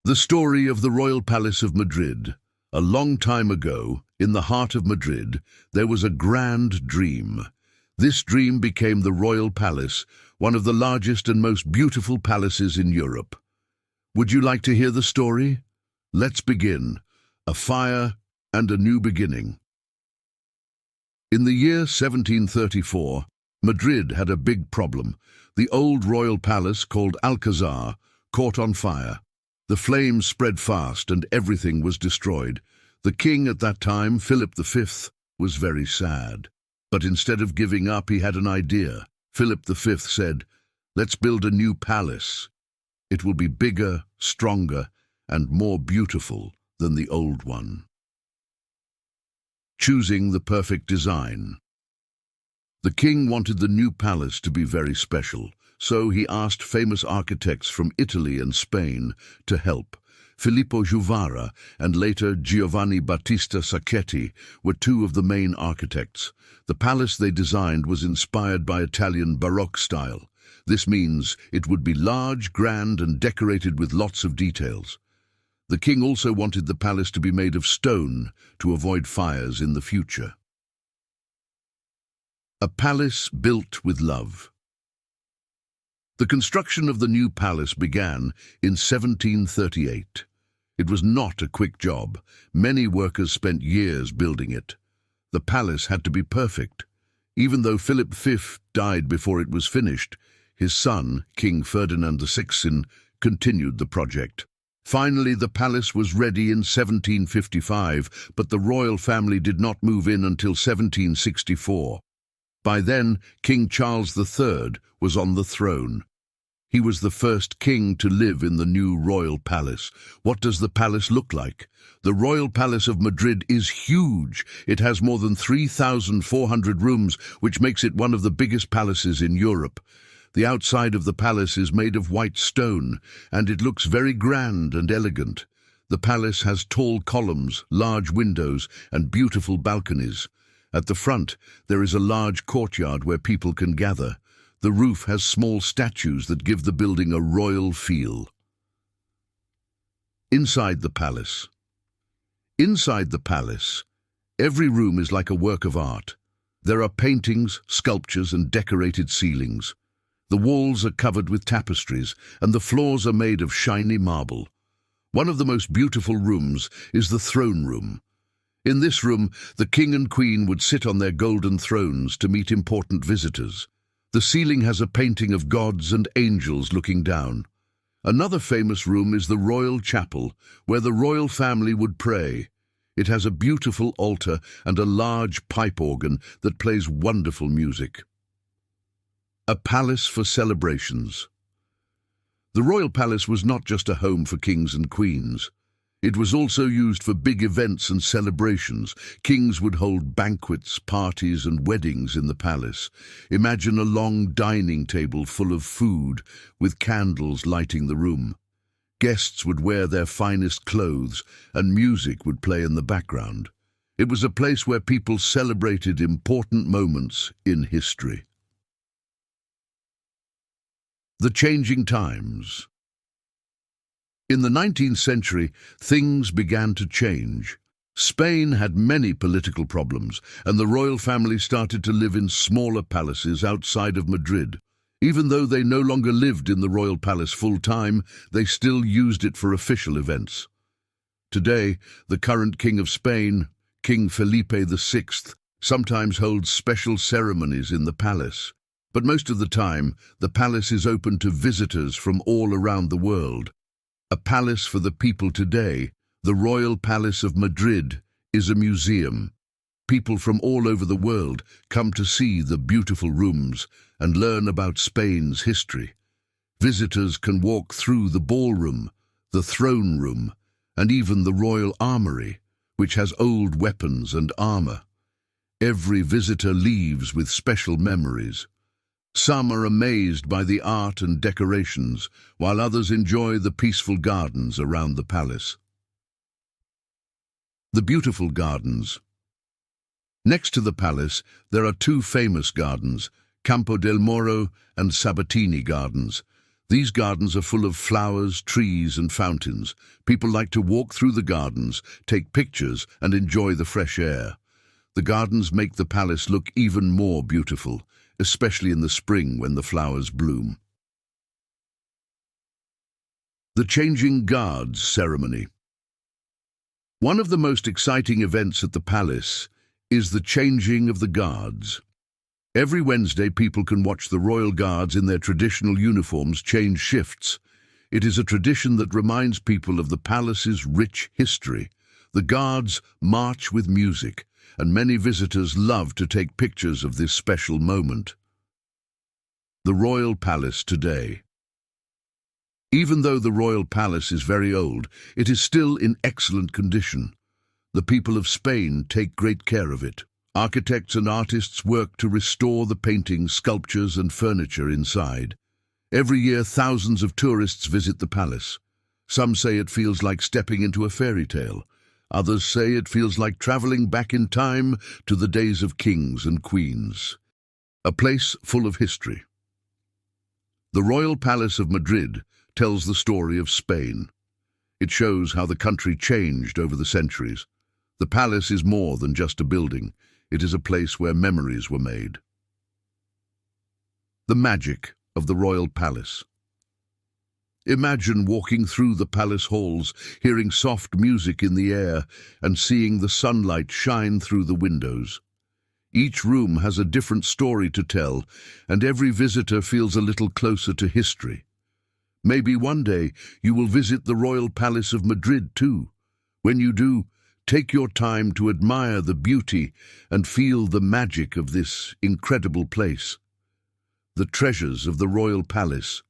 The story of the Royal Palace of Madrid. A long time ago, in the heart of Madrid, there was a grand dream. This dream became the Royal Palace, one of the largest and most beautiful palaces in Europe. Would you like to hear the story? Let's begin. A fire and a new beginning. In the year 1734, Madrid had a big problem. The old royal palace, called Alcazar, caught on fire. The flames spread fast and everything was destroyed. The king at that time, Philip V, was very sad. But instead of giving up, he had an idea. Philip V said, "Let's build a new palace. It will be bigger, stronger, and more beautiful than the old one." Choosing the perfect design. The king wanted the new palace to be very special, so he asked famous architects from Italy and Spain to help. Filippo Juvara and later Giovanni Battista Sacchetti were two of the main architects. The palace they designed was inspired by Italian Baroque style. This means it would be large, grand, and decorated with lots of details. The king also wanted the palace to be made of stone to avoid fires in the future. A palace built with love. The construction of the new palace began in 1738. It was not a quick job. Many workers spent years building it. The palace had to be perfect. Even though Philip V died before it was finished, his son, King Ferdinand VI, continued the project. Finally, the palace was ready in 1755, but the royal family did not move in until 1764. By then, King Charles III was on the throne. He was the first king to live in the new royal palace. What does the palace look like? The Royal Palace of Madrid is huge. It has more than 3,400 rooms, which makes it one of the biggest palaces in Europe. The outside of the palace is made of white stone, and it looks very grand and elegant. The palace has tall columns, large windows, and beautiful balconies. At the front, there is a large courtyard where people can gather. The roof has small statues that give the building a royal feel. Inside the palace. Inside the palace, every room is like a work of art. There are paintings, sculptures, and decorated ceilings. The walls are covered with tapestries, and the floors are made of shiny marble. One of the most beautiful rooms is the throne room. In this room, the king and queen would sit on their golden thrones to meet important visitors. The ceiling has a painting of gods and angels looking down. Another famous room is the royal chapel, where the royal family would pray. It has a beautiful altar and a large pipe organ that plays wonderful music. A palace for celebrations. The royal palace was not just a home for kings and queens. It was also used for big events and celebrations. Kings would hold banquets, parties, and weddings in the palace. Imagine a long dining table full of food, with candles lighting the room. Guests would wear their finest clothes, and music would play in the background. It was a place where people celebrated important moments in history. The changing times. In the 19th century, things began to change. Spain had many political problems, and the royal family started to live in smaller palaces outside of Madrid. Even though they no longer lived in the royal palace full-time, they still used it for official events. Today, the current king of Spain, King Felipe VI, sometimes holds special ceremonies in the palace. But most of the time, the palace is open to visitors from all around the world. A palace for the people today, the Royal Palace of Madrid, is a museum. People from all over the world come to see the beautiful rooms and learn about Spain's history. Visitors can walk through the ballroom, the throne room, and even the royal armory, which has old weapons and armor. Every visitor leaves with special memories. Some are amazed by the art and decorations, while others enjoy the peaceful gardens around the palace. The beautiful gardens. Next to the palace, there are two famous gardens, Campo del Moro and Sabatini Gardens. These gardens are full of flowers, trees, and fountains. People like to walk through the gardens, take pictures, and enjoy the fresh air. The gardens make the palace look even more beautiful, especially in the spring when the flowers bloom. The Changing Guards Ceremony. One of the most exciting events at the palace is the changing of the guards. Every Wednesday, people can watch the royal guards in their traditional uniforms change shifts. It is a tradition that reminds people of the palace's rich history. The guards march with music, and many visitors love to take pictures of this special moment. The Royal Palace today. Even though the Royal Palace is very old, it is still in excellent condition. The people of Spain take great care of it. Architects and artists work to restore the paintings, sculptures, and furniture inside. Every year, thousands of tourists visit the palace. Some say it feels like stepping into a fairy tale. Others say it feels like traveling back in time to the days of kings and queens. A place full of history. The Royal Palace of Madrid tells the story of Spain. It shows how the country changed over the centuries. The palace is more than just a building. It is a place where memories were made. The magic of the Royal Palace. Imagine walking through the palace halls, hearing soft music in the air, and seeing the sunlight shine through the windows. Each room has a different story to tell, and every visitor feels a little closer to history. Maybe one day you will visit the Royal Palace of Madrid too. When you do, take your time to admire the beauty and feel the magic of this incredible place. The treasures of the Royal Palace.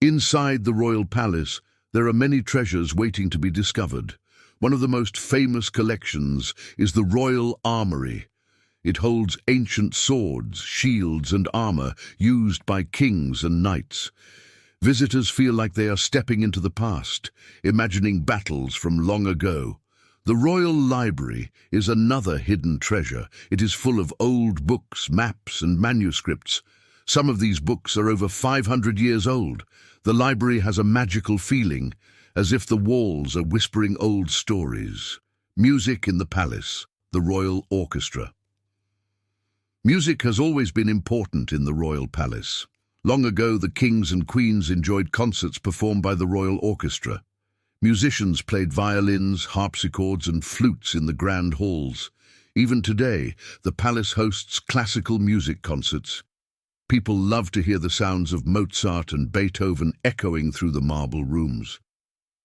Inside the Royal Palace, there are many treasures waiting to be discovered. One of the most famous collections is the Royal Armoury. It holds ancient swords, shields, and armor used by kings and knights. Visitors feel like they are stepping into the past, imagining battles from long ago. The Royal Library is another hidden treasure. It is full of old books, maps, and manuscripts. Some of these books are over 500 years old. The library has a magical feeling, as if the walls are whispering old stories. Music in the palace, the Royal Orchestra. Music has always been important in the Royal Palace. Long ago, the kings and queens enjoyed concerts performed by the Royal Orchestra. Musicians played violins, harpsichords, and flutes in the grand halls. Even today, the palace hosts classical music concerts. People love to hear the sounds of Mozart and Beethoven echoing through the marble rooms.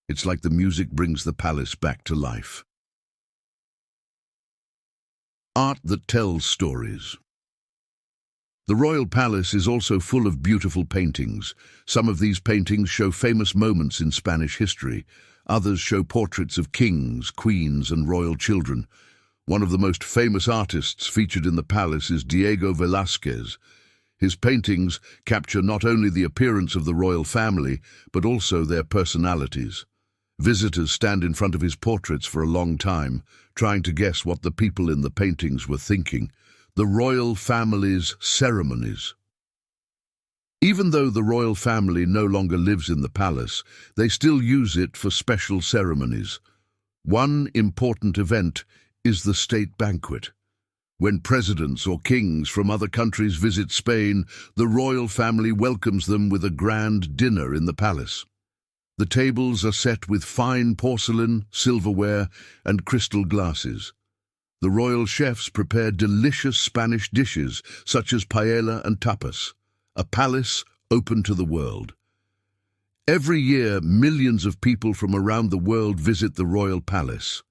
It's like the music brings the palace back to life. Art that tells stories. The Royal Palace is also full of beautiful paintings. Some of these paintings show famous moments in Spanish history. Others show portraits of kings, queens, and royal children. One of the most famous artists featured in the palace is Diego Velázquez. His paintings capture not only the appearance of the royal family, but also their personalities. Visitors stand in front of his portraits for a long time, trying to guess what the people in the paintings were thinking. The royal family's ceremonies. Even though the royal family no longer lives in the palace, they still use it for special ceremonies. One important event is the state banquet. When presidents or kings from other countries visit Spain, the royal family welcomes them with a grand dinner in the palace. The tables are set with fine porcelain, silverware, and crystal glasses. The royal chefs prepare delicious Spanish dishes such as paella and tapas, a palace open to the world. Every year, millions of people from around the world visit the royal palace.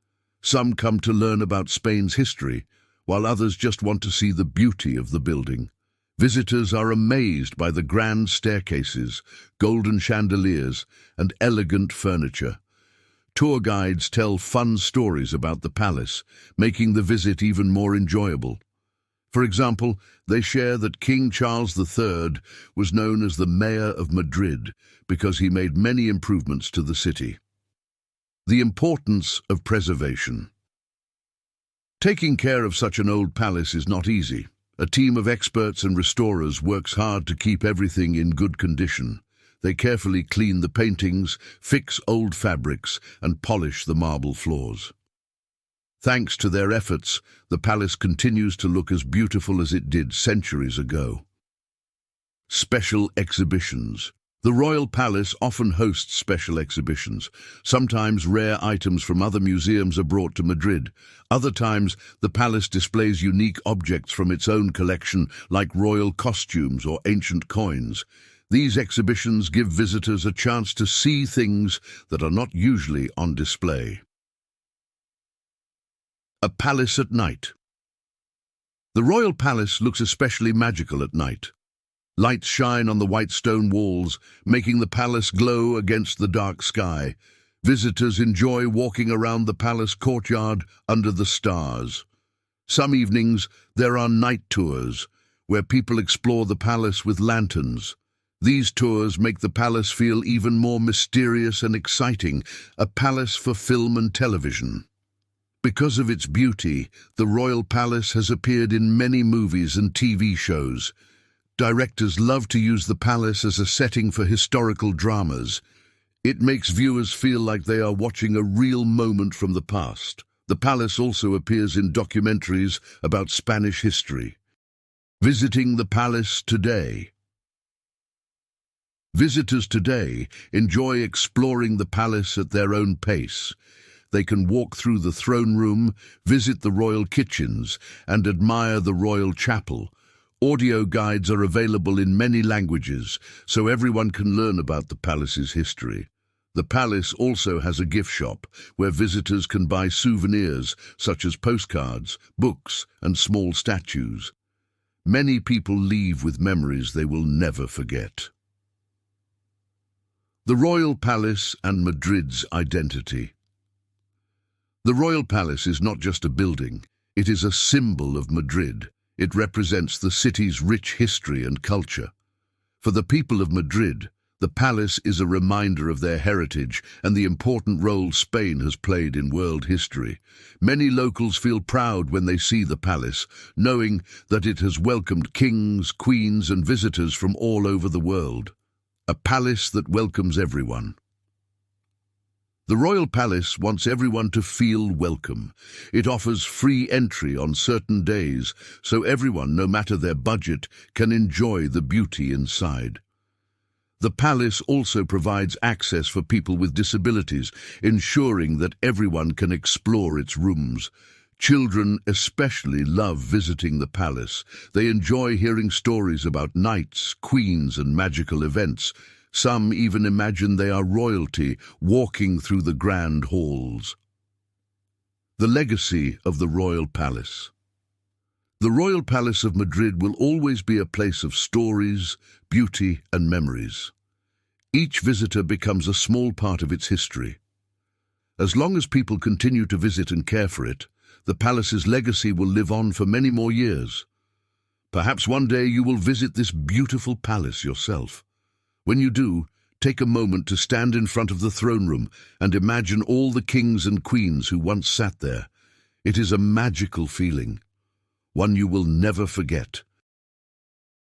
Some come to learn about Spain's history, while others just want to see the beauty of the building. Visitors are amazed by the grand staircases, golden chandeliers, and elegant furniture. Tour guides tell fun stories about the palace, making the visit even more enjoyable. For example, they share that King Charles III was known as the Mayor of Madrid because he made many improvements to the city. The importance of preservation. Taking care of such an old palace is not easy. A team of experts and restorers works hard to keep everything in good condition. They carefully clean the paintings, fix old fabrics, and polish the marble floors. Thanks to their efforts, the palace continues to look as beautiful as it did centuries ago. Special exhibitions. The Royal Palace often hosts special exhibitions. Sometimes rare items from other museums are brought to Madrid. Other times, the palace displays unique objects from its own collection, like royal costumes or ancient coins. These exhibitions give visitors a chance to see things that are not usually on display. A palace at night. The Royal Palace looks especially magical at night. Lights shine on the white stone walls, making the palace glow against the dark sky. Visitors enjoy walking around the palace courtyard under the stars. Some evenings, there are night tours, where people explore the palace with lanterns. These tours make the palace feel even more mysterious and exciting, a palace for film and television. Because of its beauty, the Royal Palace has appeared in many movies and TV shows. Directors love to use the palace as a setting for historical dramas. It makes viewers feel like they are watching a real moment from the past. The palace also appears in documentaries about Spanish history. Visiting the palace today. Visitors today enjoy exploring the palace at their own pace. They can walk through the throne room, visit the royal kitchens, and admire the royal chapel. Audio guides are available in many languages, so everyone can learn about the palace's history. The palace also has a gift shop, where visitors can buy souvenirs such as postcards, books, and small statues. Many people leave with memories they will never forget. The Royal Palace and Madrid's identity. The Royal Palace is not just a building, it is a symbol of Madrid. It represents the city's rich history and culture. For the people of Madrid, the palace is a reminder of their heritage and the important role Spain has played in world history. Many locals feel proud when they see the palace, knowing that it has welcomed kings, queens, and visitors from all over the world. A palace that welcomes everyone. The Royal Palace wants everyone to feel welcome. It offers free entry on certain days, so everyone, no matter their budget, can enjoy the beauty inside. The palace also provides access for people with disabilities, ensuring that everyone can explore its rooms. Children especially love visiting the palace. They enjoy hearing stories about knights, queens, and magical events. Some even imagine they are royalty, walking through the grand halls. The legacy of the Royal Palace. The Royal Palace of Madrid will always be a place of stories, beauty, and memories. Each visitor becomes a small part of its history. As long as people continue to visit and care for it, the palace's legacy will live on for many more years. Perhaps one day you will visit this beautiful palace yourself. When you do, take a moment to stand in front of the throne room and imagine all the kings and queens who once sat there. It is a magical feeling, one you will never forget.